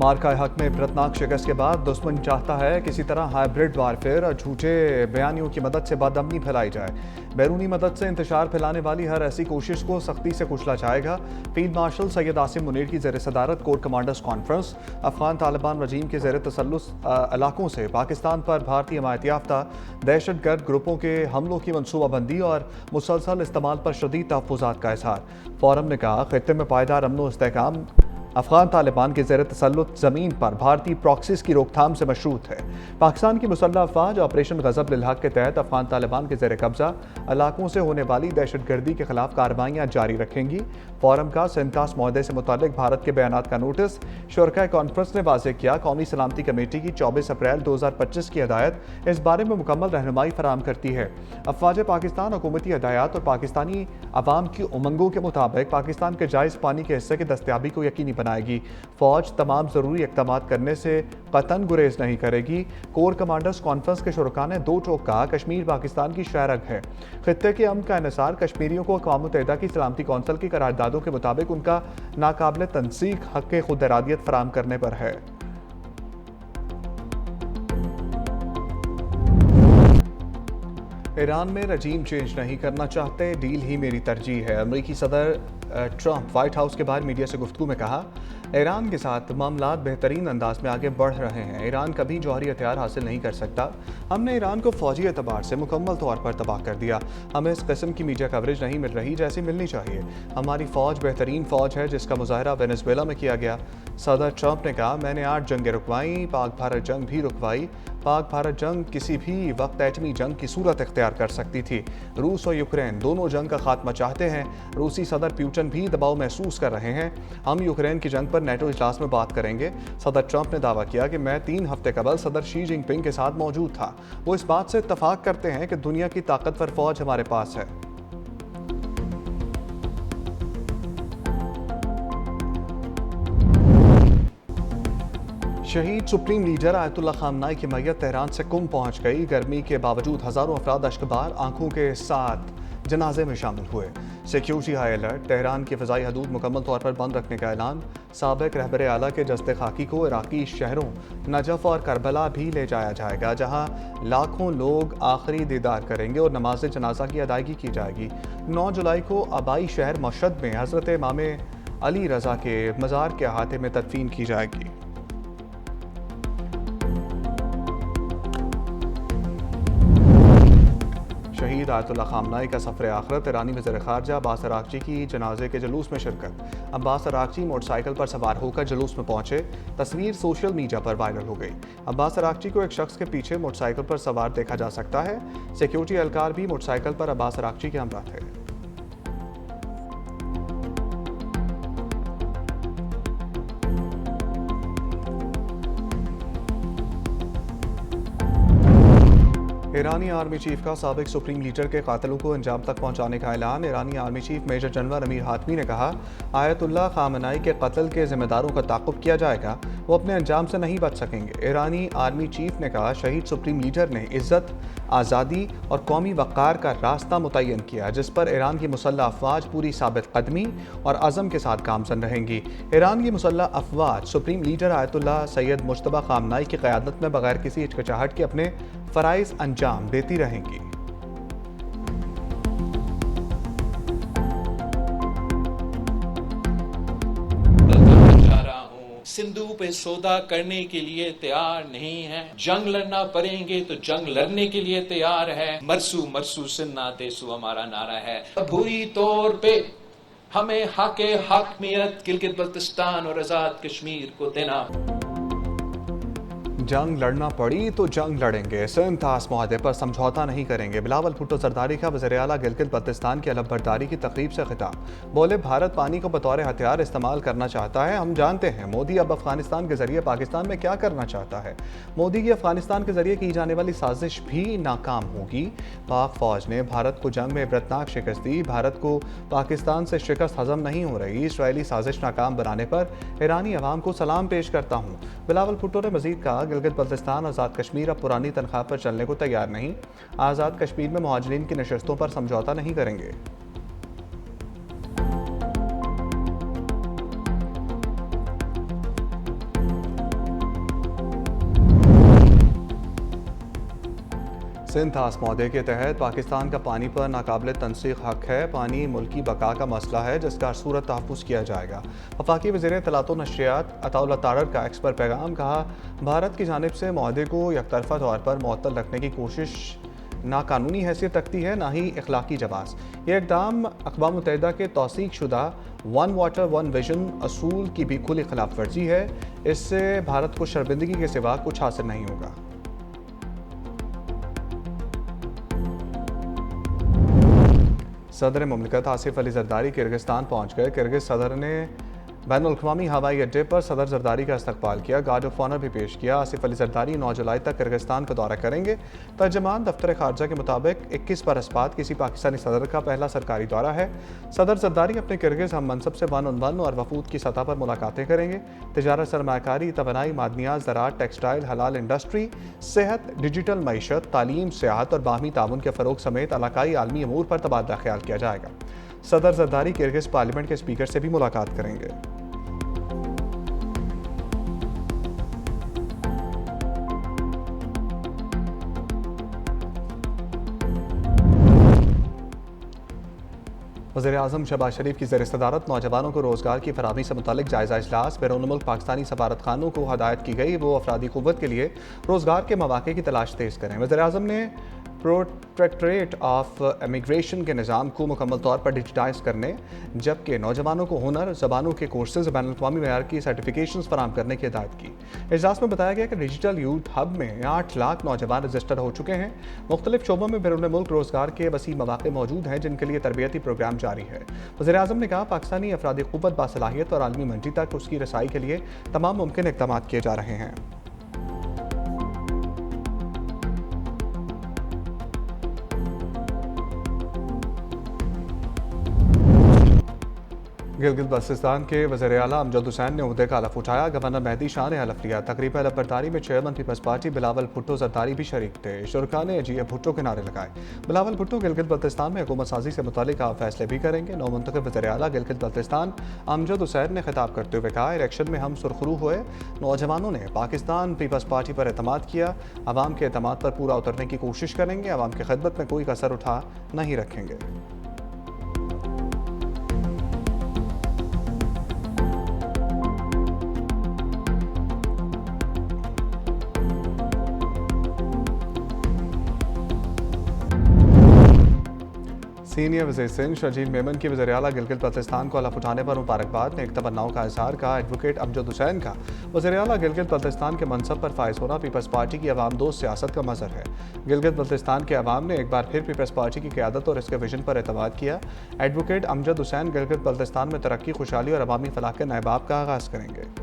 मार्का हक में इबरतनाक शिकस्त के बाद दुश्मन चाहता है किसी तरह हाइब्रिड वारफेयर और झूठे बयानियों की मदद से बदअमनी फैलाई जाए। बैरूनी मदद से इंतशार फैलाने वाली हर ऐसी कोशिश को सख्ती से कुचला जाएगा। फील्ड मार्शल सैयद आसिम मुनीर की ज़ेर सदारत corps commanders conference Afghan Taliban regime के ज़ेर तसल्लुस इलाकों से पाकिस्तान पर भारतीय हिमायत याफ्ता दहशतगर्द ग्रुपों के हमलों की मनसूबाबंदी और मुसलसल इस्तेमाल पर शदीद तहफ़्फ़ुज़ात का इज़हार। फोरम ने कहा, खित्ते में पायदार अमन व इस्तेहकाम अफगान तालिबान के ज़ेर तसल्लुत ज़मीन पर भारतीय प्रॉक्सिस की रोकथाम से मशरूत है। पाकिस्तान की मुसल्लह अफवाज ऑपरेशन गज़ब लिल हक़ के तहत अफगान तालिबान के ज़ेर कब्ज़ा इलाकों से होने वाली दहशतगर्दी के खिलाफ कार्रवाइयाँ जारी रखेंगी। फोरम का सेंटास माहदे से मुतालिक भारत के बयानात का नोटिस शुरका कॉन्फ्रेंस ने वाज़ेह किया। कौमी सलामती कमेटी की 24 अप्रैल 2025 की हदायत इस बारे में मुकम्मल रहनुमाई फराहम करती है। अफवाज पाकिस्तान हुकूमती हदायत और पाकिस्तानी अवाम की उमंगों के मुताबिक पाकिस्तान के जायज़ पानी के हिस्से की दस्तयाबी को यकीनी बनाएगी। फौज तमाम ज़रूरी इक़दाम करने से कतन गुरेज नहीं करेगी। कोर कमांडर्स कॉन्फ्रेंस के शुरका ने दो टोक कहा, कश्मीर पाकिस्तान की शहरग है। खित्ते के अमन का इन्हिसार कश्मीरियों को अक़वाम मुत्तहिदा की सलामती कौंसिल की करारदादों के मुताबिक उनका नाकाबिल तनसीक हक़ खुद इरादियत फराहम करने पर है। ईरान में रजीम चेंज नहीं करना चाहते, डील ही मेरी तरजीह है। अमेरिकी सदर ट्रंप व्हाइट हाउस के बाहर मीडिया से गुफ्तगू में कहा, ईरान के साथ मामलात बेहतरीन अंदाज में आगे बढ़ रहे हैं। ईरान कभी जौहरी हथियार हासिल नहीं कर सकता। हमने ईरान को फौजी एतबार से मुकम्मल तौर पर तबाह कर दिया। हमें इस किस्म की मीडिया कवरेज नहीं मिल रही जैसी मिलनी चाहिए। हमारी फ़ौज बेहतरीन फ़ौज है जिसका मुजाहरा वेनेजुएला में किया गया। सदर ट्रंप ने कहा, मैंने 8 जंगें रुकवाई, पाक भारत जंग भी रुकवाई। पाक भारत जंग किसी भी वक्त एटमी जंग की सूरत इख्तियार कर सकती थी। रूस और यूक्रेन दोनों जंग का खात्मा चाहते हैं। रूसी सदर पुतिन भी दबाव महसूस कर रहे हैं। हम यूक्रेन की जंग पर नेटो इजलास में बात करेंगे। सदर ट्रंप ने दावा किया कि मैं 3 हफ्ते कबल सदर शी जिनपिंग के साथ मौजूद था। वो इस बात से इत्तफाक करते हैं कि दुनिया की ताकतवर फौज हमारे पास है। शहीद सुप्रीम लीडर आयतुल्लाह खामनाई की मैयत तेहरान से कुम पहुंच गई। गर्मी के बावजूद हज़ारों अफराद अश्कबार आंखों के साथ जनाजे में शामिल हुए। सिक्योरिटी हाई अलर्ट, तेहरान की फ़ज़ाई हदूद मुकम्मल तौर पर बंद रखने का ऐलान। साबिक़ रहबर आला के जस्ते खाकी को इराक़ी शहरों नजफ़ और करबला भी ले जाया जाएगा, जहाँ लाखों लोग आखिरी दीदार करेंगे और नमाज जनाजा की अदायगी की जाएगी। 9 जुलाई को आबाई शहर मशहद में हज़रत इमाम अली रज़ा के मज़ार के अहाते में तदफीन की जाएगी। शहीद आयतुल्लाह खामनाई का सफ़र आखिरत। ईरानी वज़ीर ख़ारजा अब्बास अराग़ची की जनाजे के जुलूस में शिरकत। अब्बास अराग़ची मोटरसाइकिल पर सवार होकर जुलूस में पहुंचे। तस्वीर सोशल मीडिया पर वायरल हो गई। अब्बास अराग़ची को एक शख्स के पीछे मोटरसाइकिल पर सवार देखा जा सकता है। सिक्योरिटी एहलकार भी मोटरसाइकिल पर अब्बास अराग़ची के हमरा थे। ईरानी आर्मी चीफ का साबिक सुप्रीम लीडर के कातिलों को अंजाम तक पहुंचाने का ऐलान। ईरानी army chief major general Amir Hatami ने कहा, आयतुल्लाह खामनाई के कत्ल के जिम्मेदारों का ताक़ुब किया जाएगा। वो अपने अंजाम से नहीं बच सकेंगे। ईरानी आर्मी चीफ ने कहा, शहीद सुप्रीम लीडर ने इज़्ज़त, आज़ादी और कौमी वक़ार का रास्ता मुतय्यन किया, जिस पर ईरान की मुसल्लह अफवाज पूरी साबित कदमी और अज़म के साथ गामज़न रहेंगी। ईरान की मुसल्लह अफवाज supreme leader Ayatollah Sayyid Mojtaba Khamenei की क़यादत में बगैर किसी हिचकिचाहट के अपने फ़राइज़ अंजाम देती रहेंगी। सिंधु पे सौदा करने के लिए तैयार नहीं है। जंग लड़ना पड़ेंगे तो जंग लड़ने के लिए तैयार है। मरसू मरसू सिन्ना तेसु हमारा नारा है। बुरी तौर पे हमें हक़-ए-हक़मियत गिलगित बल्तिस्तान और आज़ाद कश्मीर को देना। जंग लड़ना पड़ी तो जंग लड़ेंगे, सेंटास माहदे पर समझौता नहीं करेंगे। बिलावल भुट्टो जरदारी का वज़ीर आला गिलगित बल्तिस्तान की अलबरदारी की तकरीब से खिताब। बोले, भारत पानी को बतौर हथियार इस्तेमाल करना चाहता है। हम जानते हैं मोदी अब अफगानिस्तान के जरिए पाकिस्तान में क्या करना चाहता है। मोदी की अफगानिस्तान के जरिए की जाने वाली साजिश भी नाकाम होगी। पाक फौज ने भारत को जंग में इबरतनाक शिकस्त दी। भारत को पाकिस्तान से शिकस्त हजम नहीं हो रही। इसराइली साजिश नाकाम बनाने पर ईरानी अवाम को सलाम पेश करता हूँ। बिलावल भुट्टो ने मजीद कहा, गिलगित बल्तिस्तान आज़ाद कश्मीर अब पुरानी तनख्वाह पर चलने को तैयार नहीं। आज़ाद कश्मीर में मुहाजिरीन की नशस्तों पर समझौता नहीं करेंगे। सिंध थास मौदे के तहत पाकिस्तान का पानी पर नाकाबिल तनसीख हक है। पानी मुल्की बका का मसला है जिसका सूरत तहफ़्फ़ुज़ किया जाएगा। वफाकी वज़ीर इत्तलात व नशरियात अताउल्लाह तारर का एक्स पर पैगाम। कहा, भारत की जानिब से मुआहदे को यकतरफ़ा तौर पर मुअत्तल रखने की कोशिश ना कानूनी हैसियत रखती है, ना ही इखलाकी जवाज़। ये इक़दाम अक़वाम मुत्तहिदा के तौसीक़ शुदा वन वाटर वन विजन असूल की भी खुली खिलाफ वर्जी है। इससे भारत को शर्मिंदगी के सिवा कुछ हासिल नहीं होगा। सदर मुमलिकत आसिफ अली जरदारी किर्गिस्तान पहुँच गए। किर्गिज सदर ने बैनुल-अक़वामी हवाई अड्डे पर सदर जरदारी का इस्तकबाल किया, गार्ड ऑफ ऑनर भी पेश किया। आसिफ अली जरदारी 9 जुलाई तक किर्गिस्तान का दौरा करेंगे। तर्जमान दफ्तर खारजा के मुताबिक 21 बरस बाद किसी पाकिस्तानी सदर का पहला सरकारी दौरा है। सदर जरदारी अपने किर्गिज हम मनसब से वन और वफूद की सतह पर मुलाकातें करेंगे। तिजारत, सरमायाकारी, तवानाई, मादनियात, ज़राअत, टेक्सटाइल, हलाल इंडस्ट्री, सेहत, डिजिटल मईशत, तालीम, सियाहत और बाहमी ताउन के फ़रोग समेत इलाकाई आलमी अमूर पर तबादला ख्याल किया जाएगा। सदर जरदारी किर्गिज पार्लियामेंट के स्पीकर से भी मुलाकात करेंगे। वज़ीर-ए-आज़म शहबाज शरीफ की ज़ेर सदारत नौजवानों को रोज़गार की फराहमी से मुतालिक जायज़ा इजलास। बैरून मुल्क पाकिस्तानी सफारत खानों को हदायत की गई वो अफरादी क़ुव्वत के लिए रोज़गार के मौक़े की तलाश तेज़ करें। वज़ीर-ए-आज़म ने प्रोटेक्टरेट ऑफ इमिग्रेशन के निज़ाम को मुकम्मल तौर पर डिजिटाइज करने, जबकि नौजवानों को हुनर, ज़बानों के कोर्सेज, बैनुल-अक़वामी मेयार की सर्टिफिकेशंस फराहम करने की हिदायत की। इजलास में बताया गया कि डिजिटल यूथ हब में 8 लाख नौजवान रजिस्टर हो चुके हैं। मुख्तलिफ शोबों में बैरून मुल्क रोज़गार के वसी मौक़े मौजूद हैं जिनके लिए तरबियती प्रोग्राम जारी है। वज़ीर-ए-आज़म ने कहा, पाकिस्तानी अफरादी क़ुव्वत बासलाहियत और आलमी मंडी तक उसकी रसाई के लिए तमाम मुमकिन इक़दाम किए जा रहे हैं। गिलगित बल्तिस्तान के वज़ीर आला अमजद हुसैन ने ओहदे का हलफ उठाया। गवर्नर मेहदी शाह ने हलफ लिया। तकरीब हलफबरदारी में चेयरमैन पीपल्स पार्टी बिलावल भुट्टो जरदारी भी शरीक थे। शुरका ने जी भुट्टो के नारे लगाए। बिलावल भुट्टो गिलगित बल्तिस्तान में हुकूमत साजी से मुतालिक आप फैसले भी करेंगे। नौमुंतखब वज़ीर आला गिलगित बल्तिस्तान अमजद हुसैन ने खिताब करते हुए कहा, इलेक्शन में हम सुरखरू हुए, नौजवानों ने पाकिस्तान पीपल्स पार्टी पर एतमाद किया। अवाम के एतमाद पर पूरा उतरने की कोशिश करेंगे। अवाम की खिदमत में कोई कसर उठा नहीं रखेंगे। सीनियर वज़ीर सिंध शर्जील मेमन की वज़ीर आला गिलगित बल्तिस्तान को हलफ उठाने पर मुबारकबाद ने एक तमन्नाओं का इज़हार। कहा, एडवोकेट अमजद हुसैन का वज़ीर आला गिलगित बल्तिस्तान के मनसब पर फाइज होना पीपल्स पार्टी की अवाम दोस्त सियासत का मज़हर है। गिलगित बल्तिस्तान के अवाम ने एक बार फिर पीपल्स पार्टी की क़यादत और इसके विजन पर एतमाद किया। एडवोकेट अमजद हुसैन गिलगित बल्तिस्तान में तरक्की, खुशहाली और अवामी फलाह के नए बाब का आगाज़ करेंगे।